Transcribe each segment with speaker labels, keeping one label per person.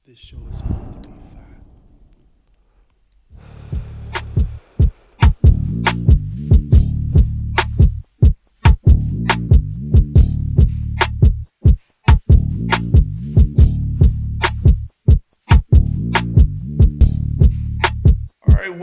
Speaker 1: This show is hard to be fat. All right,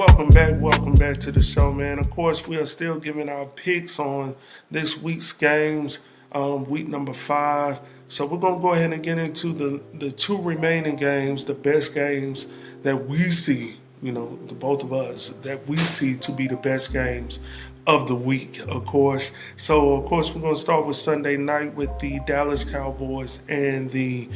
Speaker 1: welcome back to the show, man. Of course, we are still giving our picks on this week's games, week number 5. So we're gonna go ahead and get into the two remaining games, the best games that we see, the both of us that we see to be the best games of the week, of course. So of course we're gonna start with Sunday night with the Dallas Cowboys and the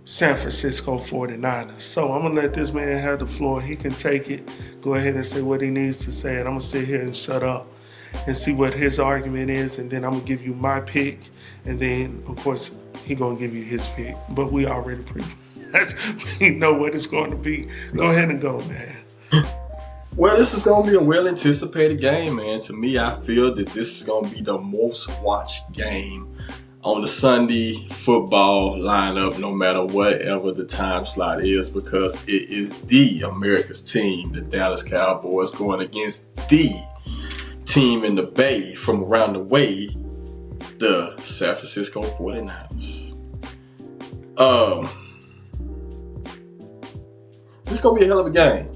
Speaker 1: San Francisco 49ers. So I'm going to let this man have the floor. He can take it, go ahead and say what he needs to say, and I'm going to sit here and shut up and see what his argument is, and then I'm going to give you my pick, and then, of course, he going to give you his pick. But we already we know what it's going to be. Go ahead and go, man.
Speaker 2: Well, this is going to be a well-anticipated game, man. To me, I feel that this is going to be the most watched game on the Sunday football lineup, no matter whatever the time slot is, because it is the America's team, the Dallas Cowboys, going against the team in the Bay from around the way, the San Francisco 49ers. This is going to be a hell of a game.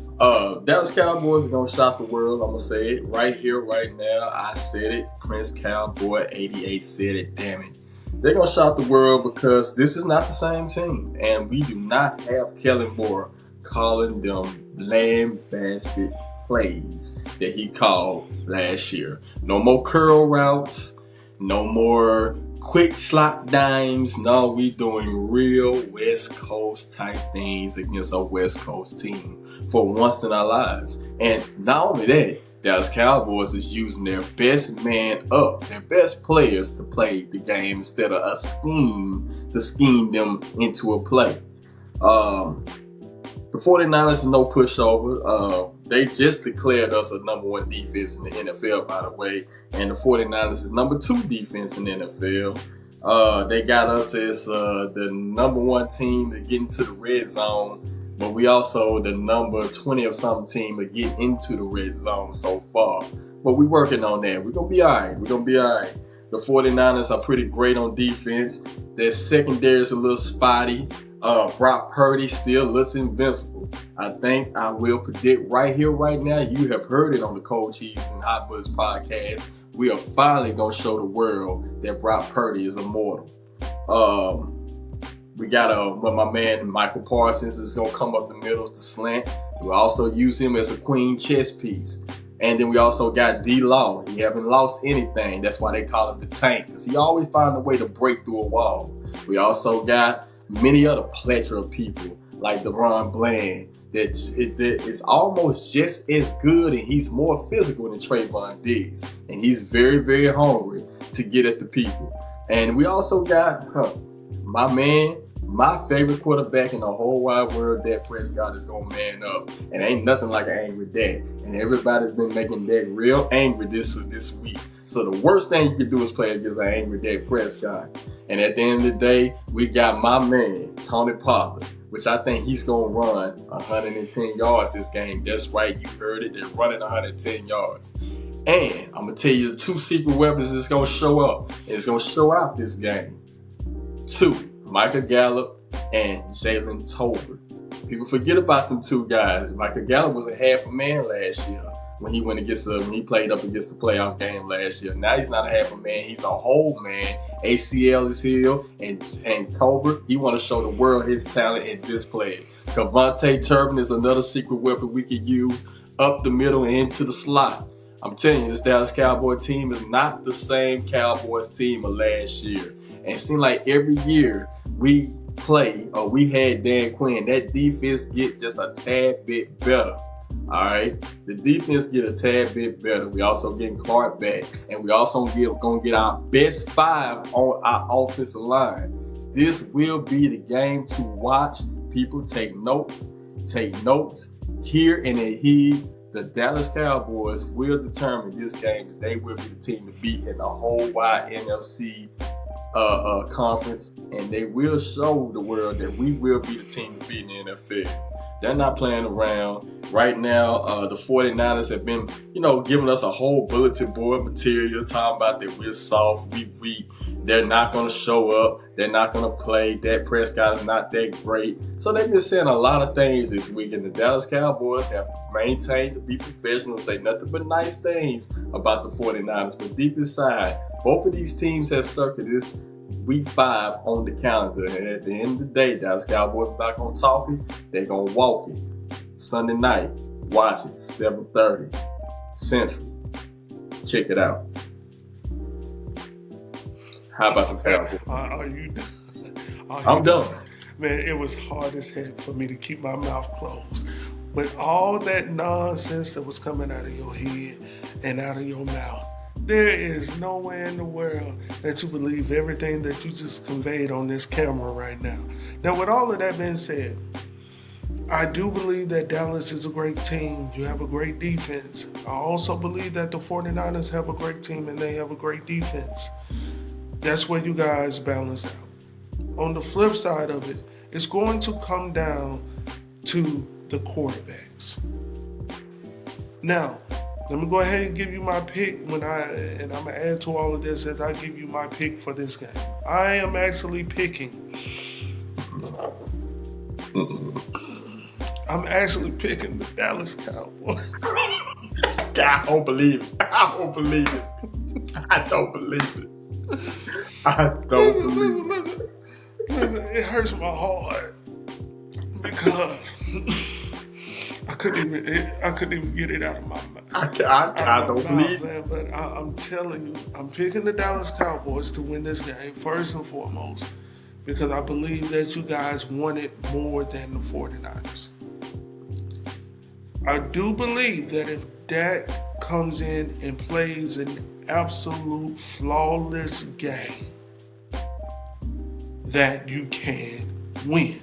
Speaker 2: Dallas Cowboys are going to shock the world. I'm going to say it right here, right now. I said it. Prince Cowboy 88 said it. Damn it. They're going to shock the world because this is not the same team. And we do not have Kellen Moore calling them land basket plays that he called last year. No more curl routes. No more quick slot dimes. No, we doing real West Coast type things against a West Coast team for once in our lives. And not only that, Dallas Cowboys is using their best man up, their best players to play the game instead of a scheme to scheme them into a play. The 49ers is no pushover. They just declared us a number 1 defense in the NFL, by the way. And the 49ers is number 2 defense in the NFL. They got us as the number 1 team to get into the red zone. But we also the number 20 or something team to get into the red zone so far. But we're working on that. We're going to be all right. The 49ers are pretty great on defense. Their secondary is a little spotty. Brock Purdy still looks invincible. I think I will predict right here, right now. You have heard it on the Cold Cheese and Hot Buzz podcast. We are finally going to show the world that Brock Purdy is immortal. We got my man Michael Parsons is going to come up the middle to slant. We'll also use him as a queen chess piece. And then we also got D-Law. He haven't lost anything. That's why they call him the tank, because he always found a way to break through a wall. We also got many other plethora of people like DeRon Bland that is almost just as good, and he's more physical than Trayvon Diggs. And he's very, very hungry to get at the people. And we also got my man, my favorite quarterback in the whole wide world, Dak Prescott, is going to man up. And ain't nothing like an angry Dak. And everybody's been making Dak real angry this week. So the worst thing you can do is play against an angry Dak Prescott. And at the end of the day, we got my man, Tony Pollard, which I think he's going to run 110 yards this game. That's right, you heard it. They're running 110 yards. And I'm going to tell you the 2 secret weapons that's going to show up. And it's going to show out this game. 2. Michael Gallup and Jalen Tolbert. People forget about them 2 guys. Michael Gallup was a half a man last year when he played up against the playoff game last year. Now he's not a half a man, he's a whole man. ACL is healed, and Tolbert, he want to show the world his talent and display it. Kevontae Turpin is another secret weapon we could use up the middle and into the slot. I'm telling you, this Dallas Cowboy team is not the same Cowboys team of last year. And it seems like every year we had Dan Quinn, that defense get just a tad bit better. All right, the defense get a tad bit better. We also getting Clark back, and we also gonna get our best 5 on our offensive line. This will be the game to watch. People take notes. Hear and heed. The Dallas Cowboys will determine this game that they will be the team to beat in the whole wide NFC conference, and they will show the world that we will be the team to beat in the NFL. They're not playing around. Right now, the 49ers have been, giving us a whole bulletin board material talking about that we're soft, we weak, they're not going to show up, they're not going to play, Dak Prescott is not that great. So they've been saying a lot of things this week, and the Dallas Cowboys have maintained to be professional, say nothing but nice things about the 49ers. But deep inside, both of these teams have circled this week 5 on the calendar. And at the end of the day, Dallas Cowboys are not going to talk it, they're going to walk it. Sunday night, watch it, 7:30 Central. Check it out. How about the Cowboys?
Speaker 1: Are you done?
Speaker 2: I'm done.
Speaker 1: Man, it was hard as heck for me to keep my mouth closed. With all that nonsense that was coming out of your head and out of your mouth, there is nowhere in the world that you believe everything that you just conveyed on this camera right now. Now, with all of that being said, I do believe that Dallas is a great team. You have a great defense. I also believe that the 49ers have a great team and they have a great defense. That's where you guys balance out. On the flip side of it, it's going to come down to the quarterbacks. Now, let me go ahead and give you my pick and I'm going to add to all of this as I give you my pick for this game. I am actually picking. I'm actually picking the Dallas Cowboys.
Speaker 2: I don't believe it. I don't believe it. I don't believe it. I don't believe it.
Speaker 1: Listen, it hurts my heart because I couldn't even get it out of my mouth.
Speaker 2: I don't believe it.
Speaker 1: But I'm telling you, I'm picking the Dallas Cowboys to win this game first and foremost because I believe that you guys want it more than the 49ers. I do believe that if Dak comes in and plays an absolute flawless game, that you can win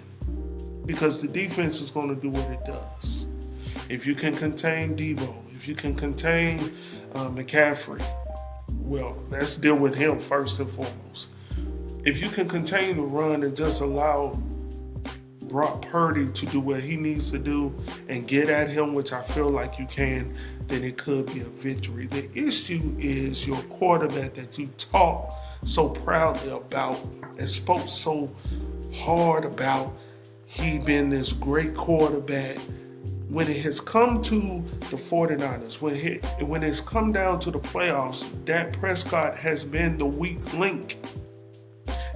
Speaker 1: because the defense is going to do what it does. If you can contain Debo, if you can contain McCaffrey, well, let's deal with him first and foremost. If you can contain the run and just allow Brock Purdy to do what he needs to do and get at him, which I feel like you can, then it could be a victory. The issue is your quarterback that you talk so proudly about and spoke so hard about. He been this great quarterback. When it has come to the 49ers, when it's come down to the playoffs, Dak Prescott has been the weak link.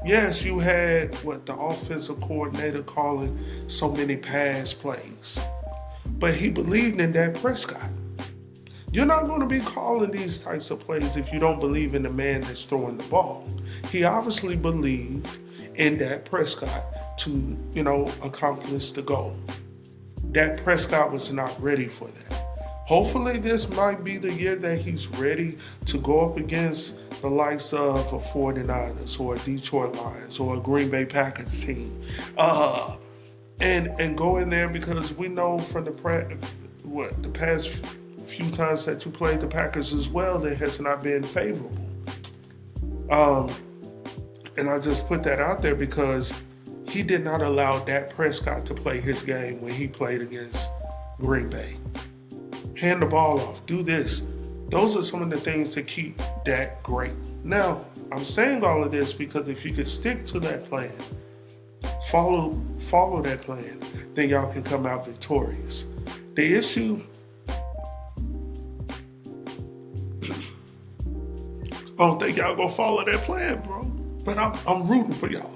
Speaker 1: Yes, you had the offensive coordinator calling so many pass plays, but he believed in Dak Prescott. You're not going to be calling these types of plays if you don't believe in the man that's throwing the ball. He obviously believed in Dak Prescott to, accomplish the goal. Dak Prescott was not ready for that. Hopefully this might be the year that he's ready to go up against the likes of a 49ers or a Detroit Lions or a Green Bay Packers team. And go in there because we know from the past few times that you played the Packers as well, that has not been favorable. And I just put that out there because he did not allow Dak Prescott to play his game when he played against Green Bay. Hand the ball off, do this. Those are some of the things that keep Dak great. Now, I'm saying all of this because if you could stick to that plan, follow that plan, then y'all can come out victorious. The issue, I don't think y'all gonna follow that plan, bro. But I'm rooting for y'all.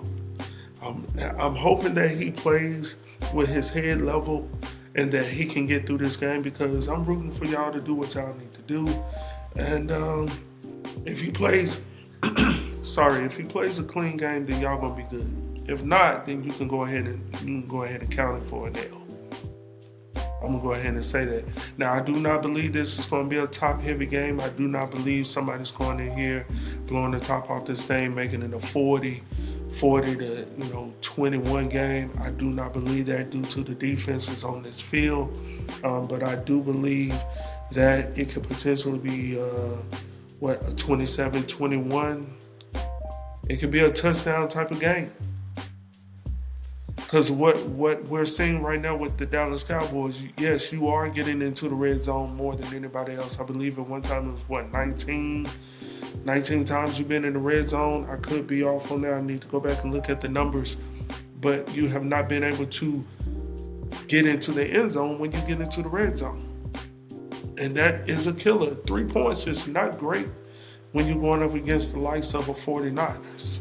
Speaker 1: I'm hoping that he plays with his head level and that he can get through this game because I'm rooting for y'all to do what y'all need to do. And if he plays, if he plays a clean game, then y'all gonna be good. If not, then you can go ahead and count it for an L. I'm gonna go ahead and say that. Now, I do not believe this is gonna be a top-heavy game. I do not believe somebody's going in here blowing the top off this thing, making it a 40 to 21 game. I do not believe that due to the defenses on this field. But I do believe that it could potentially be a 27-21 It could be a touchdown type of game. Because what we're seeing right now with the Dallas Cowboys, yes, you are getting into the red zone more than anybody else. I believe at one time it was, 19 times you've been in the red zone. I could be off on that. I need to go back and look at the numbers. But you have not been able to get into the end zone when you get into the red zone. And that is a killer. 3 points is not great when you're going up against the likes of a 49ers.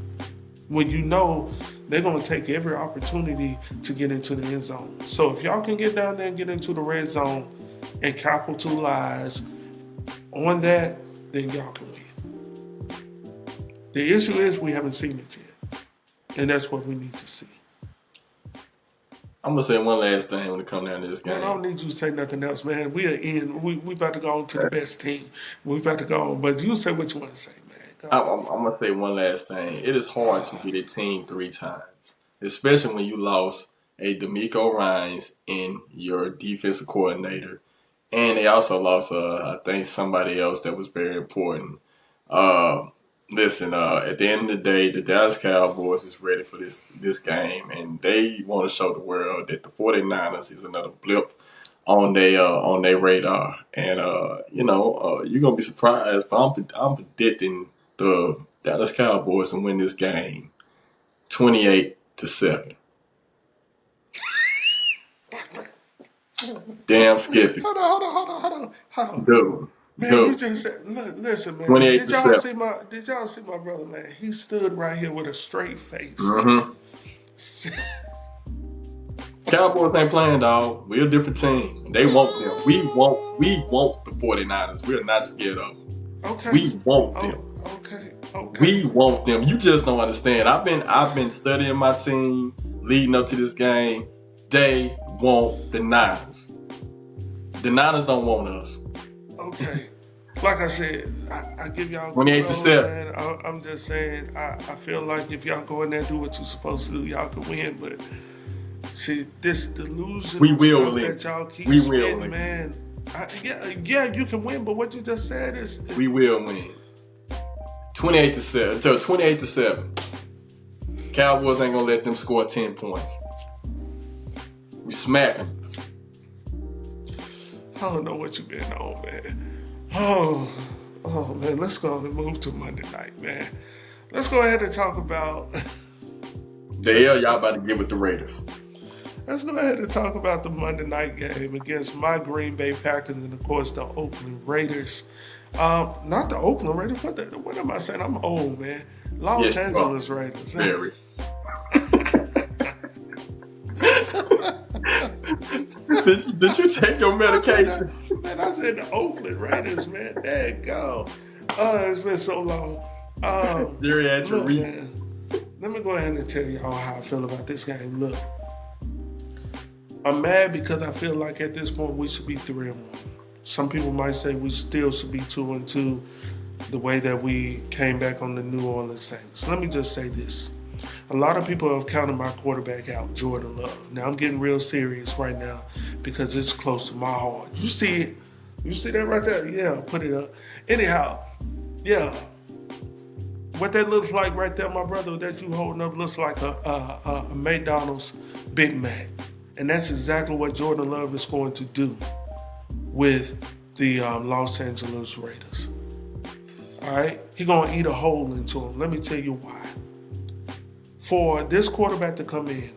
Speaker 1: When you know they're going to take every opportunity to get into the end zone. So if y'all can get down there and get into the red zone and capitalize on that, then y'all can win. The issue is we haven't seen it yet. And that's what we need to see.
Speaker 2: I'm gonna say one last thing when it comes down to this game.
Speaker 1: Man, I don't need you to say nothing else, man. We are in. We about to go on to the best team. We about to go on. But you say what you want to say, man.
Speaker 2: I'm gonna say one last thing. It is hard to beat a team 3 times, especially when you lost a D'Amico Ryans in your defensive coordinator, and they also lost, I think, somebody else that was very important. Listen, at the end of the day, the Dallas Cowboys is ready for this game, and they want to show the world that the 49ers is another blip on their radar. And you're gonna be surprised, but I'm predicting the Dallas Cowboys to win this game 28-7. Damn Skippy.
Speaker 1: Hold on.
Speaker 2: Dude.
Speaker 1: Man, you just said, listen, man.
Speaker 2: 28-7.
Speaker 1: Did y'all see my brother, man? He stood right here with a straight face.
Speaker 2: Mm-hmm. Cowboys ain't playing, dog. We're a different team. They want them. We want the 49ers. We're not scared of them.
Speaker 1: Okay.
Speaker 2: We want them.
Speaker 1: Okay.
Speaker 2: We want them. You just don't understand. I've been studying my team leading up to this game. They want the Niners. The Niners don't want us.
Speaker 1: Okay. Like I said, I give y'all
Speaker 2: 28-7.
Speaker 1: I'm just saying, I feel like if y'all go in there and do what you're supposed to do, y'all can win. But see, this delusion that y'all keep spitting, man. Yeah, you can win. But what you just said is
Speaker 2: we will win. 28-7. 28-7. Cowboys ain't gonna let them score 10 points. We smack them.
Speaker 1: I don't know what you've been on, man. Oh, man. Let's go and move to Monday night, man. Let's go ahead and talk about.
Speaker 2: The hell y'all about to get with the Raiders.
Speaker 1: Let's go ahead and talk about the Monday night game against my Green Bay Packers and, of course, the Oakland Raiders. Not the Oakland Raiders. What am I saying? I'm old, man. Los Angeles Raiders.
Speaker 2: Very. Did you take your medication?
Speaker 1: I said the Oakland Raiders, man. There you go. It's been so long. Look, man, let me go ahead and tell y'all how I feel about this game. Look, I'm mad because I feel like at this point we should be 3-1. Some people might say we still should be 2-2 the way that we came back on the New Orleans Saints. Let me just say this. A lot of people have counted my quarterback out, Jordan Love. Now, I'm getting real serious right now because it's close to my heart. You see it? You see that right there? Yeah, put it up. Anyhow, yeah. What that looks like right there, my brother, that you holding up looks like a McDonald's Big Mac. And that's exactly what Jordan Love is going to do with the Los Angeles Raiders. All right? He's going to eat a hole into them. Let me tell you why. For this quarterback to come in,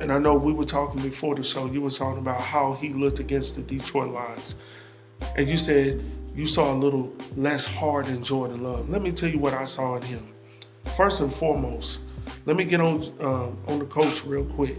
Speaker 1: and I know we were talking before the show, you were talking about how he looked against the Detroit Lions. And you said you saw a little less hard in Jordan Love. Let me tell you what I saw in him. First and foremost, let me get on the coach real quick.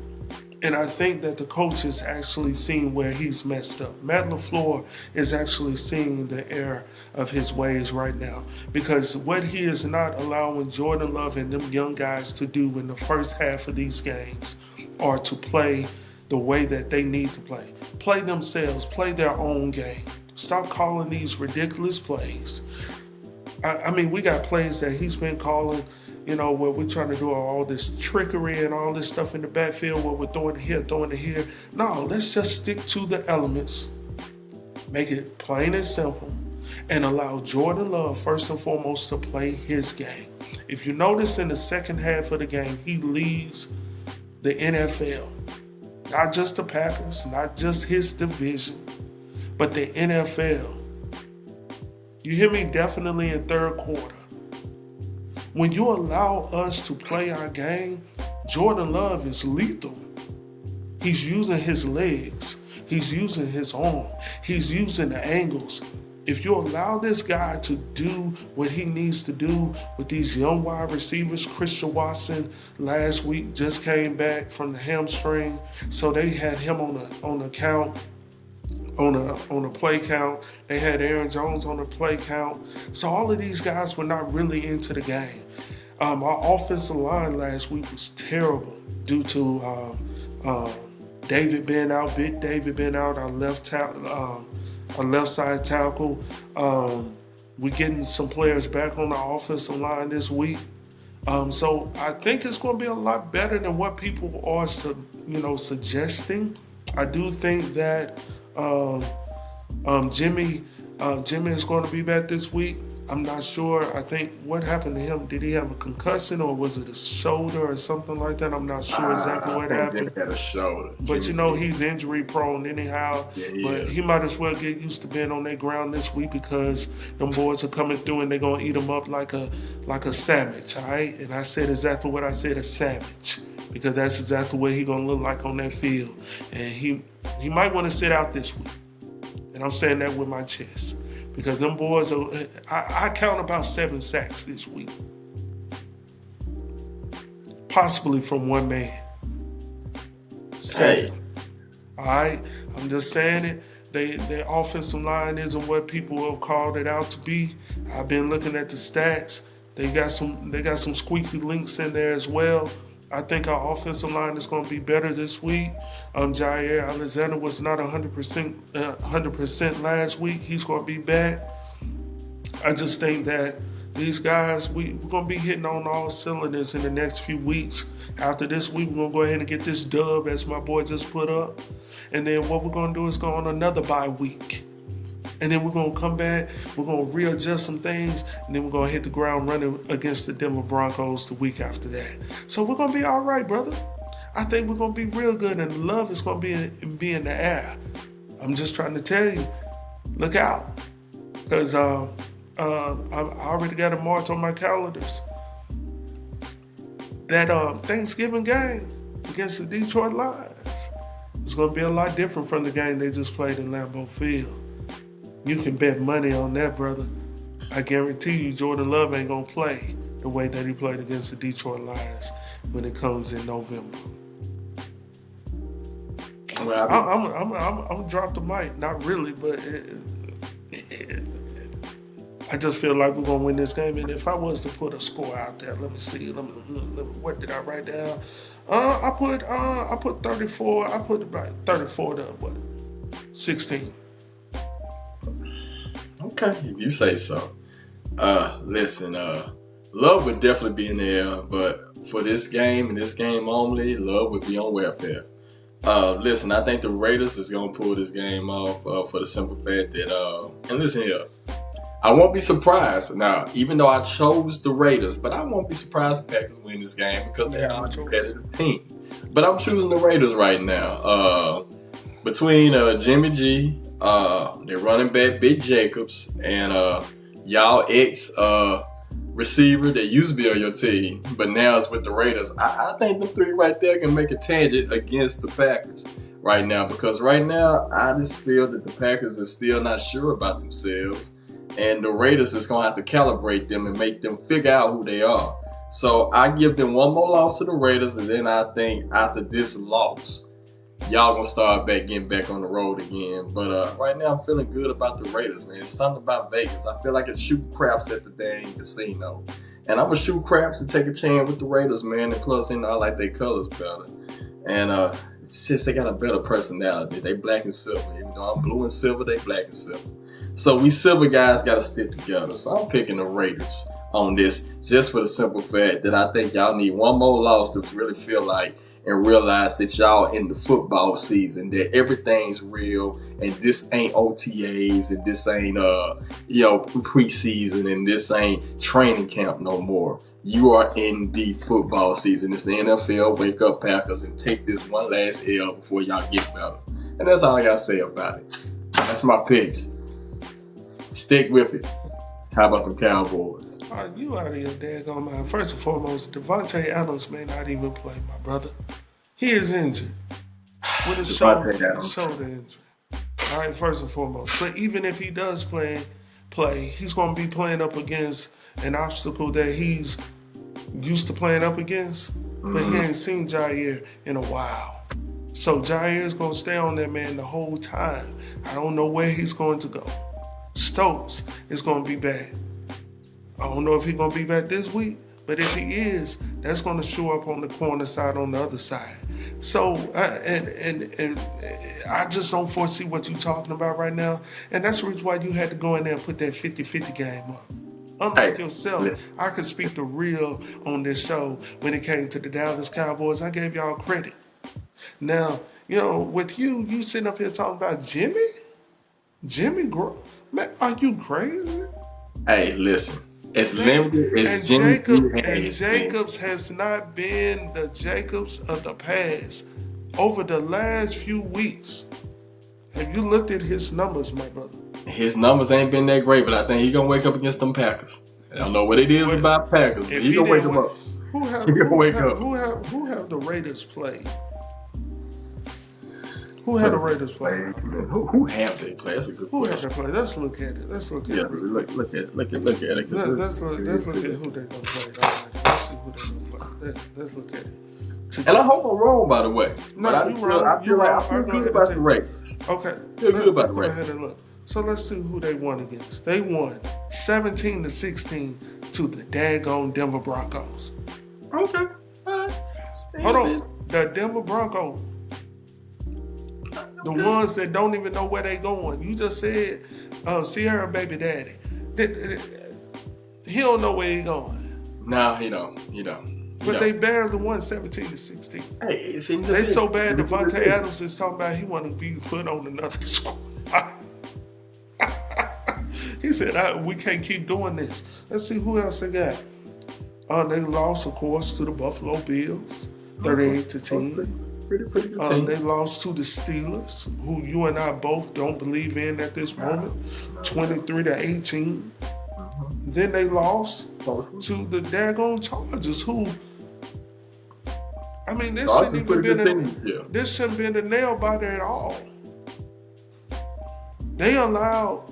Speaker 1: And I think that the coach is actually seeing where he's messed up. Matt LaFleur is actually seeing the error of his ways right now. Because what he is not allowing Jordan Love and them young guys to do in the first half of these games are to play the way that they need to play. Play themselves, play their own game. Stop calling these ridiculous plays. I mean, we got plays that he's been calling, where we're trying to do all this trickery and all this stuff in the backfield where we're throwing it here, throwing it here. No, let's just stick to the elements. Make it plain and simple. And allow Jordan Love, first and foremost, to play his game. If you notice in the second half of the game, he leads the NFL. Not just the Packers, not just his division, but the NFL. You hear me? Definitely in third quarter. When you allow us to play our game, Jordan Love is lethal. He's using his legs. He's using his arm. He's using the angles. If you allow this guy to do what he needs to do with these young wide receivers, Christian Watson last week just came back from the hamstring, so they had him on a count, on a play count. They had Aaron Jones on a play count. So all of these guys were not really into the game. Our offensive line last week was terrible due to David being out, Big David being out, our left side tackle. We're getting some players back on the offensive line this week. So I think it's going to be a lot better than what people are, suggesting. I do think that Jimmy is going to be back this week. I'm not sure. I think what happened to him? Did he have a concussion or was it a shoulder or something like that? I'm not sure exactly what happened.
Speaker 2: Jimmy had a shoulder.
Speaker 1: But he's injury prone anyhow. But he might as well get used to being on that ground this week because them boys are coming through and they're gonna eat him up like a sandwich, all right? And I said exactly what I said, a sandwich, because that's exactly what he's gonna look like on that field. And he might want to sit out this week. And I'm saying that with my chest. Because them boys I count about 7 sacks this week. Possibly from one man. 7. Hey. All right? I'm just saying it. Their offensive line isn't what people have called it out to be. I've been looking at the stats. They got some squeaky links in there as well. I think our offensive line is going to be better this week. Jair Alexander was not 100% last week. He's going to be back. I just think that these guys, we're going to be hitting on all cylinders in the next few weeks. After this week, we're going to go ahead and get this dub, as my boy just put up. And then what we're going to do is go on another bye week. And then we're going to come back, we're going to readjust some things, and then we're going to hit the ground running against the Denver Broncos the week after that. So we're going to be all right, brother. I think we're going to be real good, and love is going to be in the air. I'm just trying to tell you, look out. Because I already got a march on my calendars. That Thanksgiving game against the Detroit Lions is going to be a lot different from the game they just played in Lambeau Field. You can bet money on that, brother. I guarantee you Jordan Love ain't going to play the way that he played against the Detroit Lions when it comes in November. Well, I'm going to drop the mic. Not really, but I just feel like we're going to win this game. And if I was to put a score out there, let me see. What did I write down? I put 34. I put about 34 to 16.
Speaker 2: Okay, if you say so. Listen, Love would definitely be in there, but for this game and this game only, Love would be on welfare. Listen, I think the Raiders is going to pull this game off for the simple fact that, and listen here, I won't be surprised. Now, even though I chose the Raiders, but I won't be surprised if Packers win this game because they are a competitive team. But I'm choosing the Raiders right now. Between Jimmy G, their running back, Big Jacobs, and y'all ex-receiver that used to be on your team, but now it's with the Raiders. I think them three right there can make a tangent against the Packers right now, because right now I just feel that the Packers are still not sure about themselves, and the Raiders is going to have to calibrate them and make them figure out who they are. So I give them one more loss to the Raiders, and then I think after this loss, y'all gonna start getting back on the road again. But right now I'm feeling good about the Raiders, man. It's something about Vegas. I feel like it's shooting craps at the dang casino. And I'm gonna shoot craps and take a chance with the Raiders, man. And plus, I like their colors better. And it's just they got a better personality. They black and silver. Even though I'm blue and silver, they black and silver. So we silver guys gotta stick together. So I'm picking the Raiders on this, just for the simple fact that I think y'all need one more loss to really feel like and realize that y'all in the football season, that everything's real and this ain't OTAs and this ain't preseason and this ain't training camp no more. You are in the football season. It's the NFL. Wake up, Packers, and take this one last L before y'all get better. And that's all I got to say about it. That's my picks. Stick with it. How about the Cowboys?
Speaker 1: You out of your daggone mind. First and foremost, Devontae Adams may not even play, my brother. He is injured with a shoulder injury. All right, first and foremost. But even if he does play, he's going to be playing up against an obstacle that he's used to playing up against. But he ain't seen Jair in a while. So Jair is going to stay on that man the whole time. I don't know where he's going to go. Stokes is going to be back. I don't know if he's going to be back this week, but if he is, that's going to show up on the corner side on the other side. So, and I just don't foresee what you're talking about right now. And that's the reason why you had to go in there and put that 50-50 game up. Unlike yourself, I could speak the real on this show when it came to the Dallas Cowboys. I gave y'all credit. Now, with you sitting up here talking about Jimmy man, are you crazy?
Speaker 2: Hey, listen. As limited as
Speaker 1: Jacobs has not been the Jacobs of the past over the last few weeks. Have you looked at his numbers, my brother?
Speaker 2: His numbers ain't been that great, but I think he's going to wake up against them Packers. I don't know what it is about Packers, but he's going to wake them up.
Speaker 1: Who have the Raiders played? Who had the Raiders play?
Speaker 2: Who have they played? That's a good question.
Speaker 1: Who have they played? Let's look at it.
Speaker 2: Look at it. Let's look at it.
Speaker 1: Let's look at who they're going to play. Let's see who they're going to play. Let's look at it.
Speaker 2: And I hope I'm wrong, by the way.
Speaker 1: No,
Speaker 2: but I feel good about the Raiders.
Speaker 1: Okay.
Speaker 2: Feel good about the
Speaker 1: Raiders. Go ahead and look. So let's see who they won against. They won 17-16 to the daggone Denver Broncos.
Speaker 2: Okay.
Speaker 1: Hold on. The Denver Broncos. The ones that don't even know where they going. You just said Sierra baby daddy. He don't know where he going.
Speaker 2: No, he don't.
Speaker 1: But they barely won 17-16.
Speaker 2: Hey,
Speaker 1: they so bad Devontae Adams is talking about he want to be put on another squad. He said, we can't keep doing this. Let's see who else they got. They lost, of course, to the Buffalo Bills, 38-10.
Speaker 2: Pretty good team.
Speaker 1: They lost to the Steelers, who you and I both don't believe in at this moment, 23-18. Then they lost to the daggone Chargers, who, I mean, this shouldn't been a nail biter at all. They allowed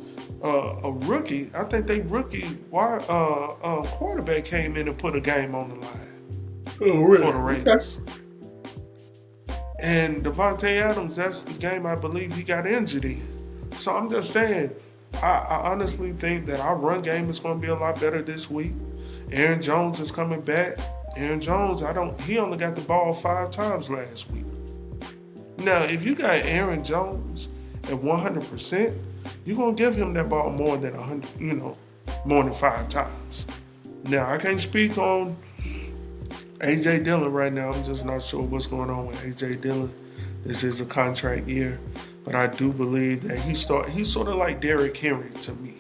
Speaker 1: a rookie, I think they quarterback came in and put a game on the line for the Raiders. And Devontae Adams, that's the game I believe he got injured in. So I'm just saying, I honestly think that our run game is going to be a lot better this week. Aaron Jones is coming back. Aaron Jones, he only got the ball 5 times last week. Now, if you got Aaron Jones at 100%, you're going to give him that ball more than 100, more than 5 times. Now, I can't speak on A.J. Dillon right now. I'm just not sure what's going on with A.J. Dillon. This is a contract year. But I do believe that he's sort of like Derrick Henry to me.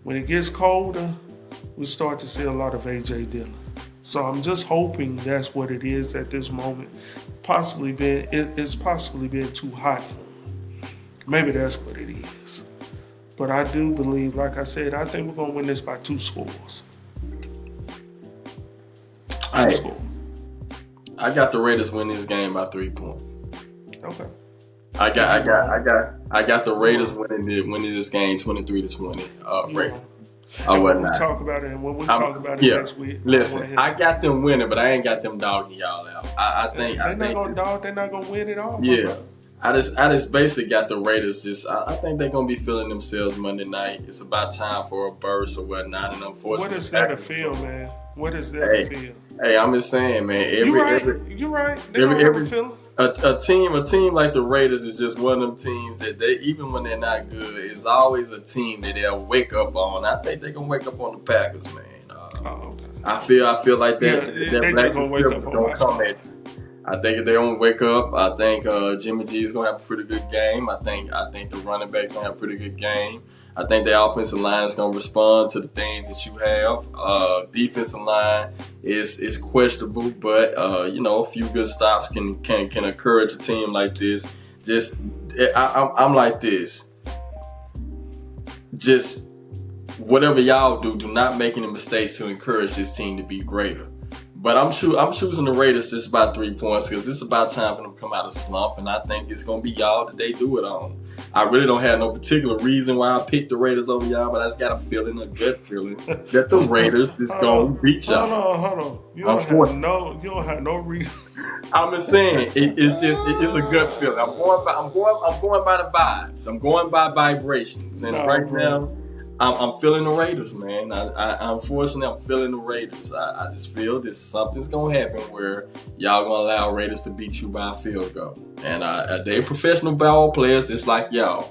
Speaker 1: When it gets colder, we start to see a lot of A.J. Dillon. So I'm just hoping that's what it is at this moment. It's possibly been too hot for him. Maybe that's what it is. But I do believe, like I said, I think we're going to win this by 2 scores.
Speaker 2: I got the Raiders win this game by 3 points.
Speaker 1: Okay.
Speaker 2: I got the Raiders winning this game 23-20. Raiders.
Speaker 1: When we talk about it next week.
Speaker 2: Listen, I got them winning, but I ain't got them dogging y'all out. I think
Speaker 1: they're not gonna win it all.
Speaker 2: Yeah. I just basically got the Raiders. I think they're gonna be feeling themselves Monday night. It's about time for a burst or whatnot, and unfortunately,
Speaker 1: what is there to feel, man? What is there to feel?
Speaker 2: Hey, I'm just saying, man.
Speaker 1: You're right. They don't have a feeling.
Speaker 2: A team like the Raiders is just one of them teams that they, even when they're not good, is always a team that they'll wake up on. I think they're gonna wake up on the Packers, man.
Speaker 1: Okay.
Speaker 2: I feel like that.
Speaker 1: They're just gonna wake up on my squad.
Speaker 2: I think if they don't wake up, I think Jimmy G is gonna have a pretty good game. I think the running backs gonna have a pretty good game. I think the offensive line is gonna respond to the things that you have. Defensive line is questionable, but a few good stops can encourage a team like this. Just I'm like this. Just whatever y'all do not make any mistakes to encourage this team to be greater. But I'm choosing the Raiders just by 3 points because it's about time for them to come out of slump, and I think it's gonna be y'all that they do it on. I really don't have no particular reason why I picked the Raiders over y'all, but I just got a gut feeling that the Raiders is gonna beat y'all.
Speaker 1: Hold on. You don't have no reason.
Speaker 2: I'm just saying it's a gut feeling. I'm going by the vibes. I'm going by vibrations, and now. I'm feeling the Raiders, man. Unfortunately, I'm feeling the Raiders. I just feel that something's gonna happen where y'all gonna allow Raiders to beat you by a field goal. And they're professional ball players, just like y'all,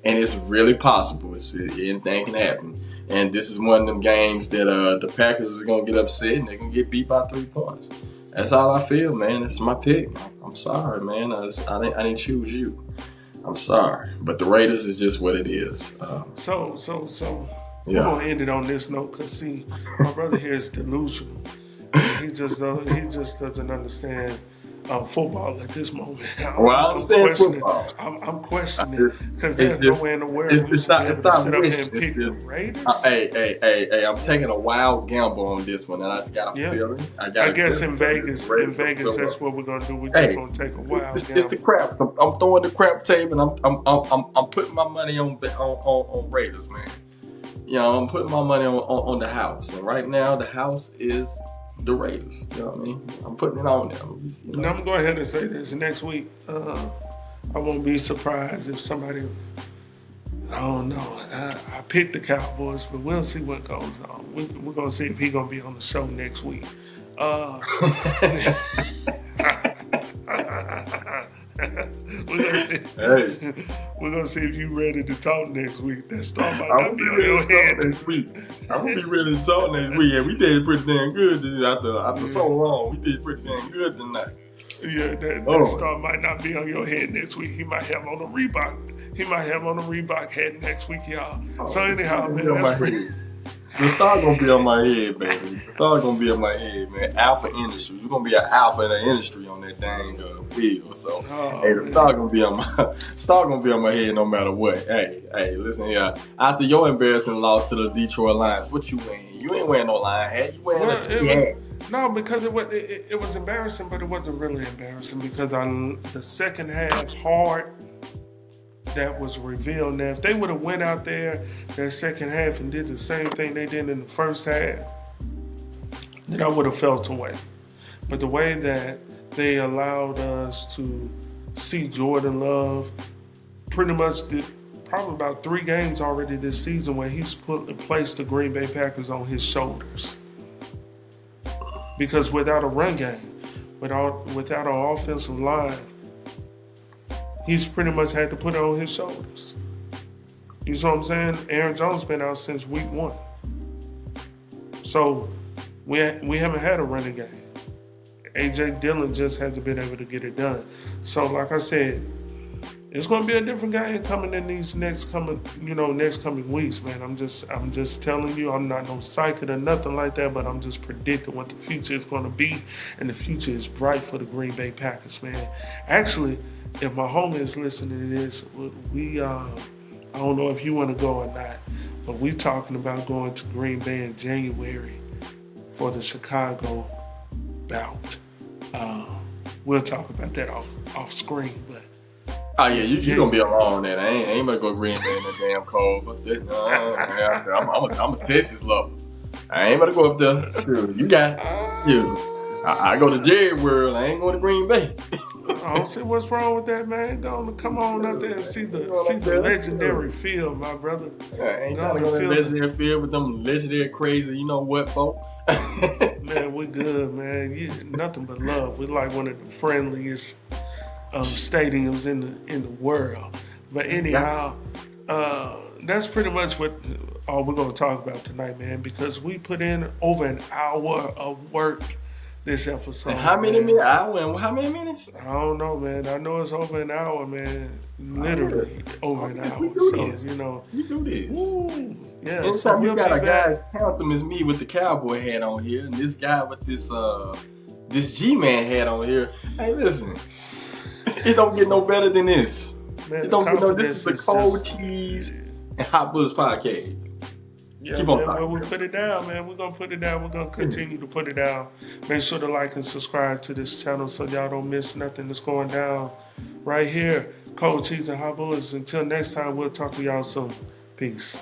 Speaker 2: and it's really possible. Anything can happen. And this is one of them games that the Packers is gonna get upset and they're gonna get beat by 3 points. That's all I feel, man. That's my pick. I'm sorry, man. I didn't choose you. I'm sorry, but the Raiders is just what it is.
Speaker 1: So we're gonna end it on this note because see, my brother here is delusional. He just doesn't understand football at this moment.
Speaker 2: I understand football.
Speaker 1: I'm questioning because there's nowhere in the world we should be able to sit up and pick the Raiders.
Speaker 2: Hey, I'm taking a wild gamble on this one, and I just got a feeling. I
Speaker 1: guess in Vegas, that's what we're gonna do. We're just gonna take a wild gamble.
Speaker 2: It's the crap. I'm throwing the crap table, and I'm putting my money on Raiders, man. I'm putting my money on the house, and right now the house is the Raiders. You know what I mean? I'm putting it on them.
Speaker 1: Now I'm gonna go ahead and say this. Next week, I won't be surprised if somebody. I don't know. I picked the Cowboys, but we'll see what goes on. We're gonna see if he's gonna be on the show next week. We're gonna see if you ready to talk next week. That star might not be on your head next week.
Speaker 2: I'm gonna be ready to talk next week. Yeah, we did pretty damn good after so long. We did pretty damn good tonight.
Speaker 1: Yeah, that star might not be on your head next week. He might have on a Reebok. He might have on a Reebok head next week, y'all. So anyhow, man, that's pretty.
Speaker 2: The star gonna be on my head, baby. The star gonna be on my head, man. Alpha Industries. We're gonna be an alpha in the industry on that dang field. So, the star gonna be on my head no matter what. Hey, listen here. After your embarrassing loss to the Detroit Lions, what you wearing? You ain't wearing no lion hat. You wearing a T hat.
Speaker 1: No, because it was embarrassing, but it wasn't really embarrassing because on the second half hard that was revealed. Now, if they would have went out there that second half and did the same thing they did in the first half, then I would have felt away. But the way that they allowed us to see Jordan Love pretty much did probably about 3 games already this season where he's placed the Green Bay Packers on his shoulders. Because without a run game, without an offensive line, he's pretty much had to put it on his shoulders. You see what I'm saying? Aaron Jones been out since week 1. So we haven't had a running game. A.J. Dillon just hasn't been able to get it done. So like I said, it's going to be a different game coming in these next coming weeks, man. I'm just telling you, I'm not no psychic or nothing like that, but I'm just predicting what the future is going to be, and the future is bright for the Green Bay Packers, man. Actually, if my homie is listening to this, I don't know if you want to go or not, but we're talking about going to Green Bay in January for the Chicago bout. We'll talk about that off screen, but.
Speaker 2: Oh yeah, you gonna be alone there. I ain't gonna go Green Bay in the damn cold. But I'm a Texas lover. I ain't gonna go up there. Sure, you got it. I go to Jerry World. I ain't going to Green Bay.
Speaker 1: I don't see what's wrong with that, man. Come on up there and see the legendary field, my brother.
Speaker 2: I ain't trying to go to the legendary field with them legendary crazy, you know what, folk?
Speaker 1: Man, we good, man. Nothing but love. We like one of the friendliest stadiums in the world. But anyhow, that's pretty much all we're going to talk about tonight, man, because we put in over an hour of work this episode.
Speaker 2: And how many
Speaker 1: man.
Speaker 2: minutes? How many minutes?
Speaker 1: I don't know, man. I know it's over an hour, man. Literally over an hour.
Speaker 2: We do
Speaker 1: So,
Speaker 2: this.
Speaker 1: you know.
Speaker 2: We do this.
Speaker 1: Woo, yeah.
Speaker 2: Anytime
Speaker 1: So
Speaker 2: you
Speaker 1: we'll
Speaker 2: got
Speaker 1: be
Speaker 2: a guy
Speaker 1: back.
Speaker 2: handsome as me with the cowboy hat on here, and this guy with this G-Man hat on here. Hey, listen, it don't get no better than this.
Speaker 1: Man,
Speaker 2: It don't get no. This
Speaker 1: confidence
Speaker 2: is the
Speaker 1: is
Speaker 2: Cold
Speaker 1: just-
Speaker 2: Cheese and Hot Bullets podcast.
Speaker 1: Yeah,
Speaker 2: Keep on
Speaker 1: man,
Speaker 2: talking.
Speaker 1: when we put it down, man, we're going to put it down. We're going to continue to put it down. Make sure to like and subscribe to this channel so y'all don't miss nothing that's going down right here. Cold Cheese and Hot Bullets. Until next time, we'll talk to y'all soon. Peace.